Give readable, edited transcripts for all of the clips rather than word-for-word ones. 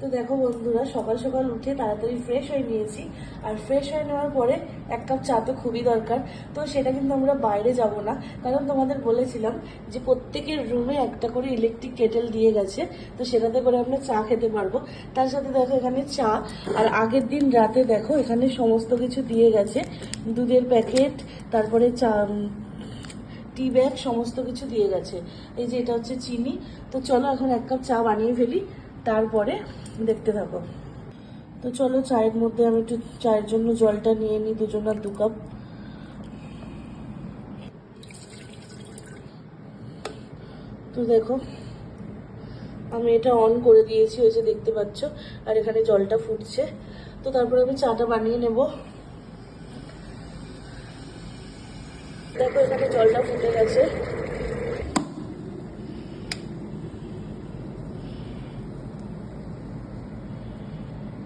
তো দেখো বন্ধুরা, সকাল সকাল উঠে তাড়াতাড়ি ফ্রেশ হয়ে নিয়েছি। আর ফ্রেশ হয়ে নেওয়ার পরে এক কাপ চা তো খুবই দরকার। তো সেটা কিন্তু আমরা বাইরে যাব না, কারণ তোমাদের বলেছিলাম যে প্রত্যেকের রুমে একটা করে ইলেকট্রিক কেটেল দিয়ে গেছে, তো সেটাতে করে আমরা চা খেতে পারবো। তার সাথে দেখো এখানে চা, আর আগের দিন রাতে দেখো এখানে সমস্ত কিছু দিয়ে গেছে, দুধের প্যাকেট, তারপরে চা, টি ব্যাগ, সমস্ত কিছু দিয়ে গেছে। এই যে এটা হচ্ছে চিনি। তো চলো এখন এক কাপ চা বানিয়ে ফেলি, তারপরে দেখতে থাকো। তো চলো চায়ের মধ্যে আমি একটু চায়ের জন্য জলটা নিয়ে নিই, দুজনের 2 কাপ। তো দেখো আমি এটা অন করে দিয়েছি, ওই যে দেখতে পাচ্ছ, আর এখানে জলটা ফুটছে। তো তারপরে আমি চাটা বানিয়ে নেব। দেখো এখানে জলটা ফুটে গেছে।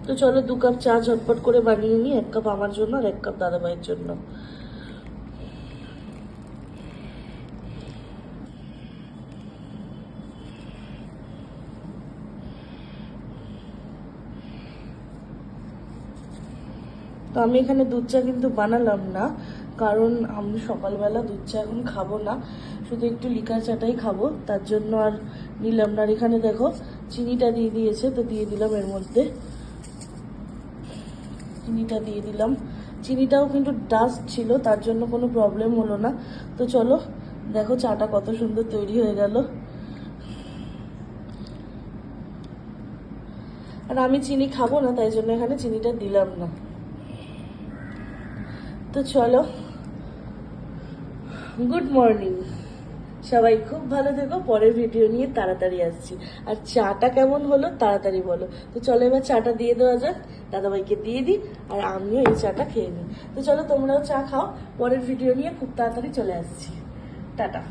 তো চলো 2 কাপ চা ঝটপট করে বানিয়ে নিই, 1 কাপ আমার জন্য আর 1 কাপ দাদাভাইয়ের জন্য। তো আমি এখানে দুধ চা কিন্তু বানালাম না, কারণ আমি সকালবেলা দুধ চা এখন খাবো না, শুধু একটু লিকার চাটাই খাবো, তার জন্য আর নিলাম না। আর এখানে দেখো চিনিটা দিয়ে দিয়েছে, তো দিয়ে দিলাম এর মধ্যে, চিনিটা দিয়ে দিলাম। চিনিটাও কিন্তু ডাস্ট ছিল, তার জন্য কোনো প্রবলেম হলো না। তো চলো দেখো চাটা কত সুন্দর তৈরি হয়ে গেল। আর আমি চিনি খাবো না, তাই জন্য এখানে চিনিটা দিলাম না। তো চলো, গুড মর্নিং সবাই, খুব ভালো থেকো। পরের ভিডিও নিয়ে তাড়াতাড়ি আসছি। আর চাটা কেমন হলো তাড়াতাড়ি বলো। তো চলো এবার চাটা দিয়ে দেওয়া যাক, দাদাভাইকে দিয়ে দিই, আর আমিও এই চাটা খেয়ে নিই। তো চলো তোমরাও চা খাও, পরের ভিডিও নিয়ে খুব তাড়াতাড়ি চলে আসছি। টাটা।